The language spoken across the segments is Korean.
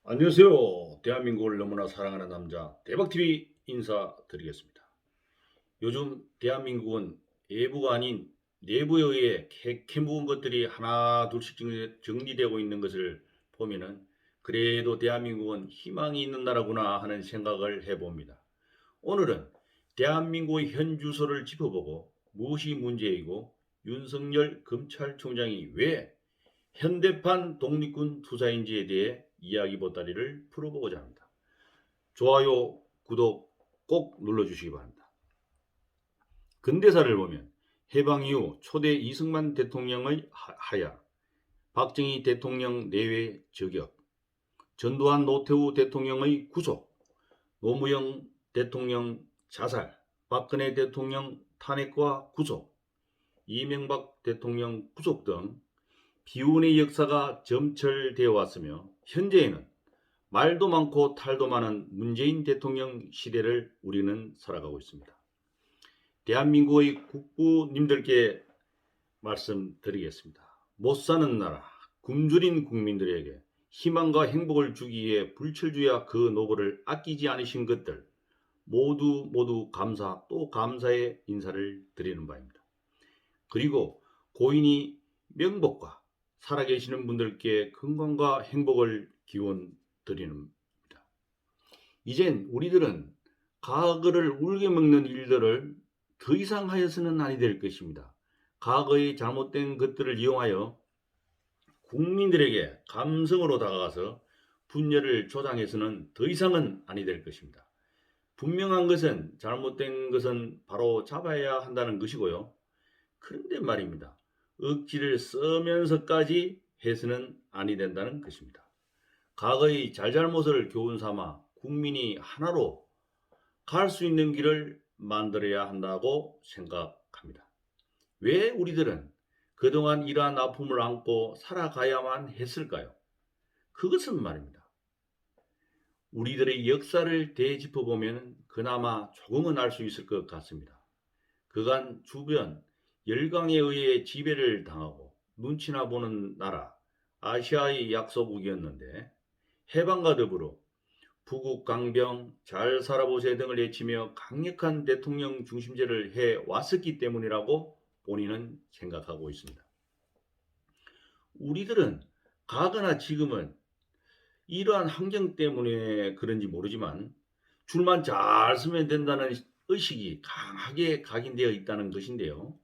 안녕하세요. 대한민국을 너무나 사랑하는 남자 대박TV 인사드리겠습니다. 요즘 대한민국은 외부가 아닌 내부에 의해 캐묻은 것들이 하나 둘씩 정리되고 있는 것을 보면은 그래도 대한민국은 희망이 있는 나라구나 하는 생각을 해봅니다. 오늘은 대한민국의 현 주소를 짚어보고 무엇이 문제이고 윤석열 검찰총장이 왜 현대판 독립군 투사인지에 대해 이야기 보따리를 풀어보고자 합니다. 좋아요, 구독 꼭 눌러주시기 바랍니다. 근대사를 보면 해방 이후 초대 이승만 대통령의 하야, 박정희 대통령 내외 저격, 전두환 노태우 대통령의 구속, 노무현 대통령 자살, 박근혜 대통령 탄핵과 구속, 이명박 대통령 구속 등 비운의 역사가 점철되어 왔으며 현재에는 말도 많고 탈도 많은 문재인 대통령 시대를 우리는 살아가고 있습니다. 대한민국의 국부님들께 말씀드리겠습니다. 못 사는 나라, 굶주린 국민들에게 희망과 행복을 주기 위해 불철주야 그 노고를 아끼지 않으신 것들 모두 감사 또 감사의 인사를 드리는 바입니다. 그리고 고인이 명복과 살아계시는 분들께 건강과 행복을 기원 드립니다. 이젠 우리들은 과거를 울게 먹는 일들을 더 이상 하여서는 아니 될 것입니다. 과거의 잘못된 것들을 이용하여 국민들에게 감성으로 다가가서 분열을 조장해서는 더 이상은 아니 될 것입니다. 분명한 것은 잘못된 것은 바로 잡아야 한다는 것이고요. 그런데 말입니다. 억지를 써면서까지 해서는 아니 된다는 것입니다. 과거의 잘잘못을 교훈 삼아 국민이 하나로 갈 수 있는 길을 만들어야 한다고 생각합니다. 왜 우리들은 그동안 이러한 아픔을 안고 살아가야만 했을까요? 그것은 말입니다. 우리들의 역사를 되짚어보면 그나마 조금은 알 수 있을 것 같습니다. 그간 주변 열강에 의해 지배를 당하고 눈치나 보는 나라 아시아의 약소국이었는데 해방과 더불어 부국 강병 잘 살아보세 등을 외치며 강력한 대통령 중심제를 해왔었기 때문이라고 본인은 생각하고 있습니다. 우리들은 과거나 지금은 이러한 환경 때문에 그런지 모르지만 줄만 잘 서면 된다는 의식이 강하게 각인되어 있다는 것인데요.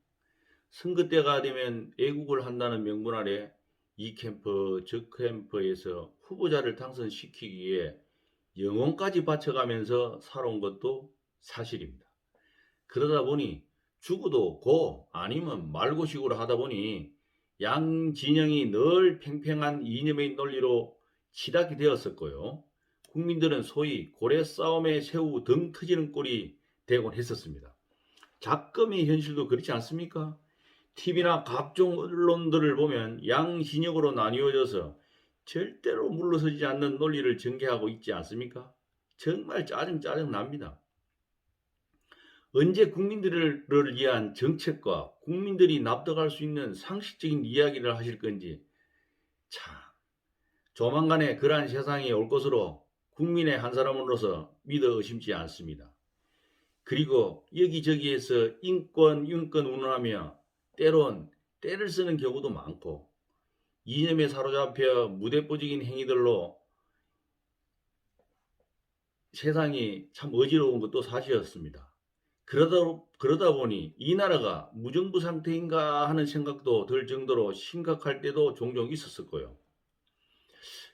선거 때가 되면 애국을 한다는 명분 아래 이 캠프 저 캠프에서 후보자를 당선시키기 위해 영혼까지 바쳐가면서 살아온 것도 사실입니다. 그러다 보니 죽어도 고 아니면 말고식으로 하다 보니 양 진영이 늘 팽팽한 이념의 논리로 치닫게 되었었고요. 국민들은 소위 고래 싸움에 새우 등 터지는 꼴이 되곤 했었습니다. 작금의 현실도 그렇지 않습니까? TV나 각종 언론들을 보면 양 진영으로 나뉘어져서 절대로 물러서지 않는 논리를 전개하고 있지 않습니까? 정말 짜증 납니다. 언제 국민들을 위한 정책과 국민들이 납득할 수 있는 상식적인 이야기를 하실 건지 참 조만간에 그러한 세상이 올 것으로 국민의 한 사람으로서 믿어 의심치 않습니다. 그리고 여기저기에서 인권 운운하며 때론 때를 쓰는 경우도 많고 이념에 사로잡혀 무대뽀직인 행위들로 세상이 참 어지러운 것도 사실이었습니다. 그러다 보니 이 나라가 무정부 상태인가 하는 생각도 들 정도로 심각할 때도 종종 있었을 거예요.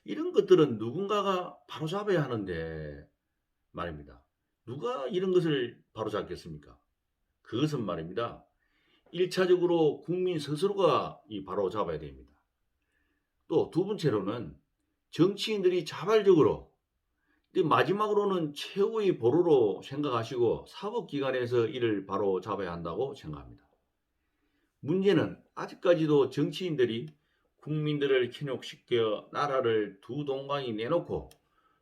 이런 것들은 누군가가 바로잡아야 하는데 말입니다. 누가 이런 것을 바로잡겠습니까? 그것은 말입니다. 1차적으로 국민 스스로가 바로잡아야 됩니다. 또 두 번째로는 정치인들이 자발적으로 마지막으로는 최후의 보루로 생각하시고 사법기관에서 이를 바로 잡아야 한다고 생각합니다. 문제는 아직까지도 정치인들이 국민들을 현혹시켜 나라를 두 동강이 내놓고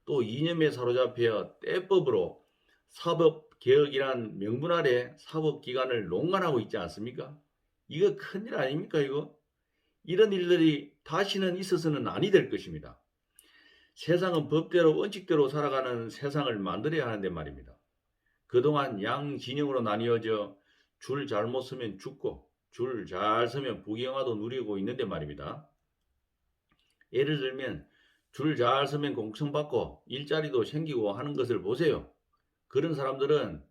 또 이념에 사로잡혀 때법으로 사법개혁이란 명분 아래 사법기관을 농간하고 있지 않습니까? 이거 큰일 아닙니까 이거? 이런 일들이 다시는 있어서는 아니 될 것입니다. 세상은 법대로 원칙대로 살아가는 세상을 만들어야 하는데 말입니다. 그동안 양진영으로 나뉘어져 줄 잘못 서면 죽고 줄 잘 서면 부귀영화도 누리고 있는데 말입니다. 예를 들면 줄 잘 서면 공천받고 일자리도 생기고 하는 것을 보세요. 그런 사람들은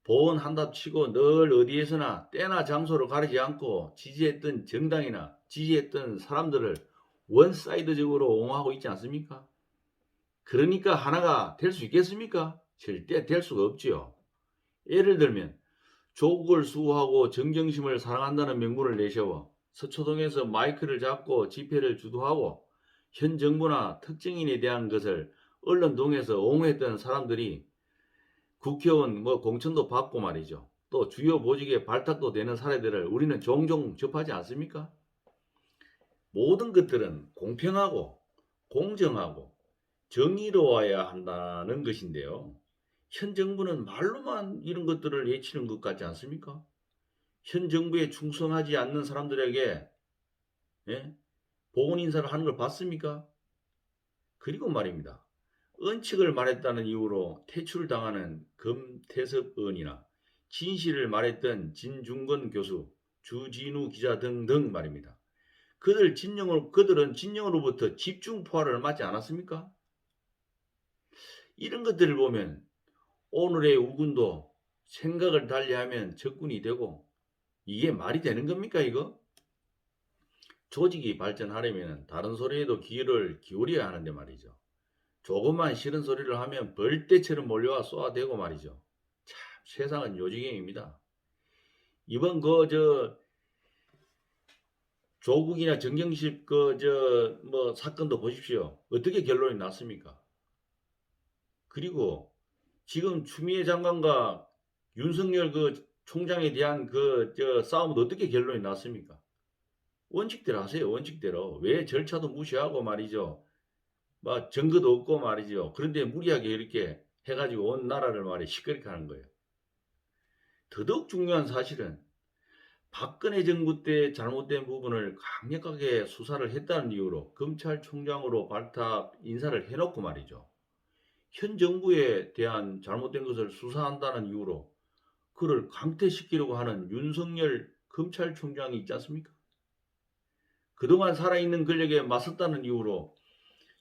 보온한답 치고 늘 어디에서나 때나 장소를 가리지 않고 지지했던 정당이나 지지했던 사람들을 원사이드적으로 옹호하고 있지 않습니까? 그러니까 하나가 될 수 있겠습니까? 절대 될 수가 없지요. 예를 들면 조국을 수호하고 정경심을 사랑한다는 명분을 내세워 서초동에서 마이크를 잡고 집회를 주도하고 현 정부나 특정인에 대한 것을 언론동에서 옹호했던 사람들이 국회의원 공천도 받고 말이죠. 또 주요 보직에 발탁도 되는 사례들을 우리는 종종 접하지 않습니까? 모든 것들은 공평하고 공정하고 정의로워야 한다는 것인데요. 현 정부는 말로만 이런 것들을 외치는 것 같지 않습니까? 현 정부에 충성하지 않는 사람들에게 예? 보훈 인사를 하는 걸 봤습니까? 그리고 말입니다. 은칙을 말했다는 이유로 퇴출당하는 금태섭 의원이나 진실을 말했던 진중권 교수, 주진우 기자 등등 말입니다. 그들은 진영으로부터 집중 포화를 맞지 않았습니까? 이런 것들을 보면 오늘의 우군도 생각을 달리하면 적군이 되고 이게 말이 되는 겁니까 이거? 조직이 발전하려면 다른 소리에도 귀를 기울여야 하는데 말이죠. 조금만 싫은 소리를 하면 벌떼처럼 몰려와 쏘아대고 말이죠. 참 세상은 요지경입니다. 이번 조국이나 정경심 사건도 보십시오. 어떻게 결론이 났습니까? 그리고 지금 추미애 장관과 윤석열 총장에 대한 싸움은 어떻게 결론이 났습니까? 원칙대로 하세요. 원칙대로. 왜 절차도 무시하고 말이죠. 막 증거도 없고 말이죠. 그런데 무리하게 이렇게 해가지고 온 나라를 말이 시끄럽게 하는 거예요. 더더욱 중요한 사실은 박근혜 정부 때 잘못된 부분을 강력하게 수사를 했다는 이유로 검찰총장으로 발탁 인사를 해놓고 말이죠. 현 정부에 대한 잘못된 것을 수사한다는 이유로 그를 강퇴시키려고 하는 윤석열 검찰총장이 있지 않습니까? 그동안 살아있는 권력에 맞섰다는 이유로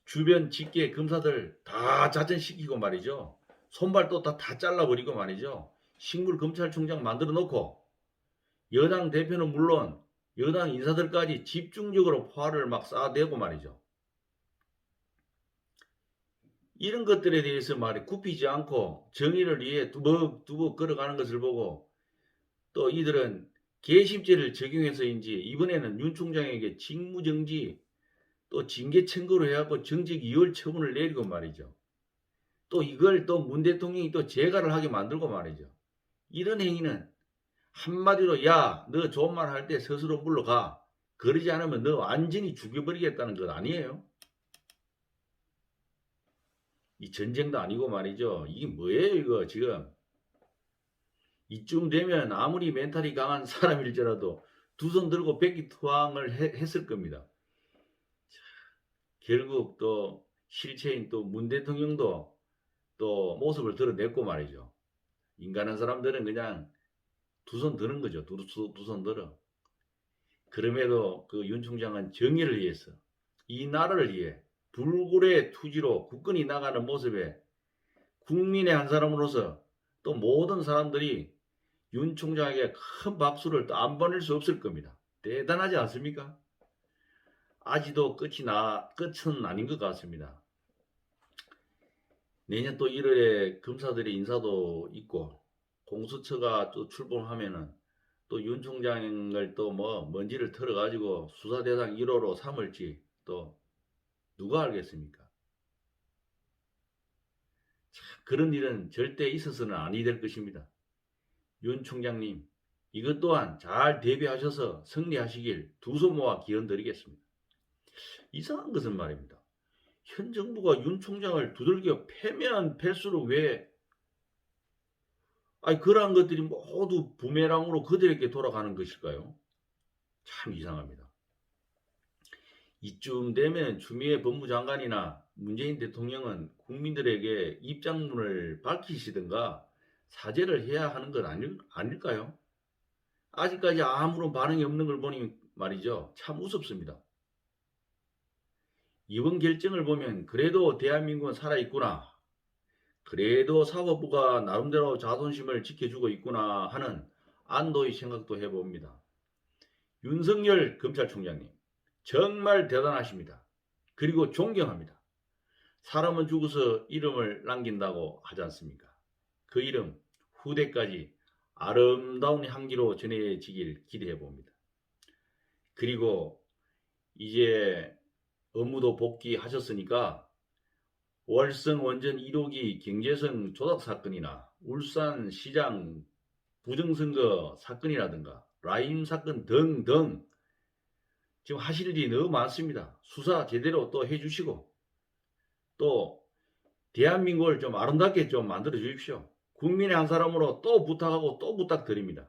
주변 직계 검사들 다 자천시키고 말이죠. 손발도 다 잘라버리고 말이죠. 식물 검찰총장 만들어 놓고 여당 대표는 물론 여당 인사들까지 집중적으로 포화를 막 쏴대고 말이죠. 이런 것들에 대해서 말이 굽히지 않고 정의를 위해 두벅두벅 걸어가는 것을 보고 또 이들은 개심죄를 적용해서인지 이번에는 윤 총장에게 직무정지 또 징계 청구를 해갖고 정직 이월 처분을 내리고 말이죠. 또 이걸 또 문 대통령이 또 재가를 하게 만들고 말이죠. 이런 행위는 한마디로 야, 너 좋은 말 할 때 스스로 물러가. 그러지 않으면 너 완전히 죽여버리겠다는 것 아니에요? 이 전쟁도 아니고 말이죠. 이게 뭐예요 이거 지금. 이쯤 되면 아무리 멘탈이 강한 사람일지라도 두 손 들고 백기투항을 했을 겁니다. 결국 또 실체인 또 문 대통령도 또 모습을 드러냈고 말이죠. 인간한 사람들은 그냥 두 손 드는 거죠. 두 손 들어. 그럼에도 그 윤 총장은 정의를 위해서 이 나라를 위해 불굴의 투지로 굳건히 나가는 모습에 국민의 한 사람으로서 또 모든 사람들이 윤 총장에게 큰 박수를 또 안 보낼 수 없을 겁니다. 대단하지 않습니까? 아직도 끝은 아닌 것 같습니다. 내년 또 1월에 검사들의 인사도 있고 공수처가 또 출범하면은 또 윤 총장을 또 먼지를 털어가지고 수사대상 1호로 삼을지 또 누가 알겠습니까? 그런 일은 절대 있어서는 아니 될 것입니다. 윤 총장님, 이것 또한 잘 대비하셔서 승리하시길 두 손 모아 기원드리겠습니다. 이상한 것은 말입니다. 현 정부가 윤 총장을 두들겨 패면 팰수록 그러한 것들이 모두 부메랑으로 그들에게 돌아가는 것일까요? 참 이상합니다. 이쯤 되면 추미애 법무장관이나 문재인 대통령은 국민들에게 입장문을 밝히시든가 사죄를 해야 하는 건 아닐까요? 아직까지 아무런 반응이 없는 걸 보니 말이죠. 참 우습습니다. 이번 결정을 보면 그래도 대한민국은 살아있구나. 그래도 사법부가 나름대로 자존심을 지켜주고 있구나 하는 안도의 생각도 해봅니다. 윤석열 검찰총장님, 정말 대단하십니다. 그리고 존경합니다. 사람은 죽어서 이름을 남긴다고 하지 않습니까? 그 이름 후대까지 아름다운 향기로 전해지길 기대해 봅니다. 그리고 이제 업무도 복귀하셨으니까 월성 원전 1호기 경제성 조작 사건이나 울산시장 부정선거 사건이라든가 라임 사건 등등 지금 하실 일이 너무 많습니다. 수사 제대로 또 해주시고 또 대한민국을 좀 아름답게 좀 만들어 주십시오. 국민의 한 사람으로 또 부탁하고 또 부탁드립니다.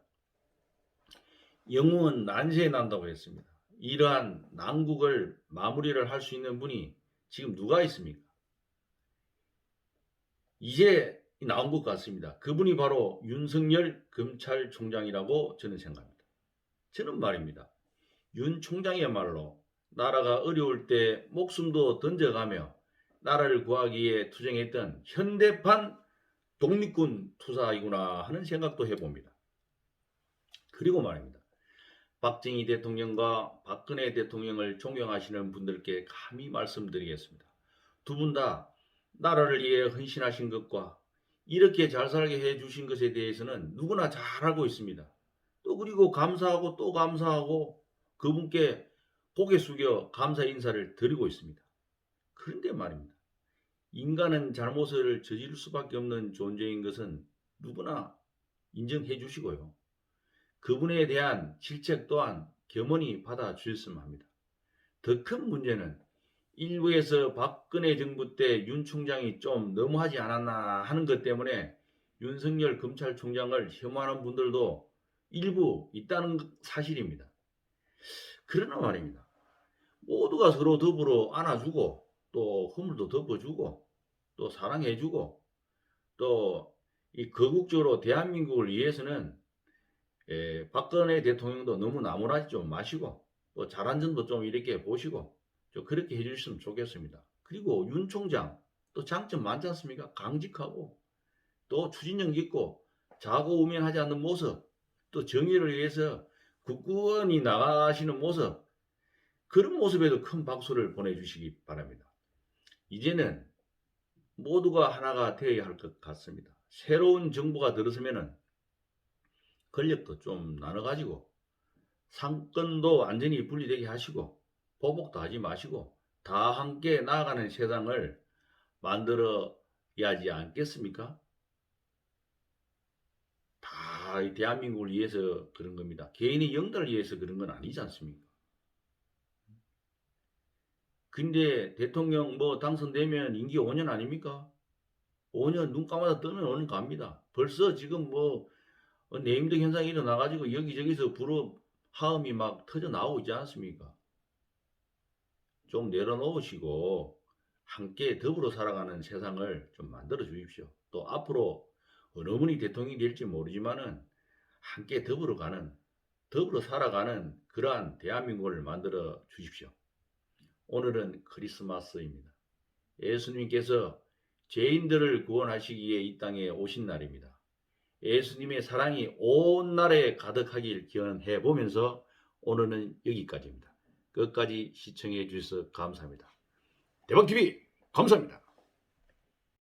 영웅은 난세에 난다고 했습니다. 이러한 난국을 마무리를 할 수 있는 분이 지금 누가 있습니까? 이제 나온 것 같습니다. 그분이 바로 윤석열 검찰총장이라고 저는 생각합니다. 저는 말입니다. 윤 총장이야말로 나라가 어려울 때 목숨도 던져가며 나라를 구하기 위해 투쟁했던 현대판 독립군 투사이구나 하는 생각도 해봅니다. 그리고 말입니다. 박정희 대통령과 박근혜 대통령을 존경하시는 분들께 감히 말씀드리겠습니다. 두 분 다 나라를 위해 헌신하신 것과 이렇게 잘 살게 해주신 것에 대해서는 누구나 잘 알고 있습니다. 또 그리고 감사하고 또 감사하고 그분께 고개 숙여 감사 인사를 드리고 있습니다. 그런데 말입니다. 인간은 잘못을 저지를 수밖에 없는 존재인 것은 누구나 인정해 주시고요. 그분에 대한 질책 또한 겸허히 받아주셨으면 합니다. 더 큰 문제는 일부에서 박근혜 정부 때 윤 총장이 좀 너무하지 않았나 하는 것 때문에 윤석열 검찰총장을 혐오하는 분들도 일부 있다는 사실입니다. 그러나 말입니다. 모두가 서로 더불어 안아주고 또 허물도 덮어주고 또 사랑해주고 또 이 거국적으로 대한민국을 위해서는 박근혜 대통령도 너무 나무라지 좀 마시고 또 잘한 점도 좀 이렇게 보시고 좀 그렇게 해주셨으면 좋겠습니다. 그리고 윤 총장 또 장점 많지 않습니까? 강직하고 또 추진력 있고 자고우면하지 않는 모습 또 정의를 위해서 굳건히 나가시는 모습 그런 모습에도 큰 박수를 보내주시기 바랍니다. 이제는 모두가 하나가 되어야 할 것 같습니다. 새로운 정부가 들어서면은 권력도 좀 나눠가지고 상권도 완전히 분리되게 하시고 보복도 하지 마시고 다 함께 나아가는 세상을 만들어야 하지 않겠습니까? 다 대한민국을 위해서 그런 겁니다. 개인의 영달을 위해서 그런 건 아니지 않습니까? 근데 대통령 뭐 당선되면 임기 5년 아닙니까? 5년 눈 감아서 뜨면 5년 갑니다. 벌써 지금 뭐 내임등 현상이 일어나가지고 여기저기서 불어 하음이 막 터져 나오고 있지 않습니까? 좀 내려놓으시고 함께 더불어 살아가는 세상을 좀 만들어 주십시오. 또 앞으로 어느 분이 대통령이 될지 모르지만은 함께 더불어 살아가는 그러한 대한민국을 만들어 주십시오. 오늘은 크리스마스입니다. 예수님께서 죄인들을 구원하시기 위해 이 땅에 오신 날입니다. 예수님의 사랑이 온 나라에 가득하길 기원해 보면서 오늘은 여기까지입니다. 끝까지 시청해 주셔서 감사합니다. 대박TV 감사합니다.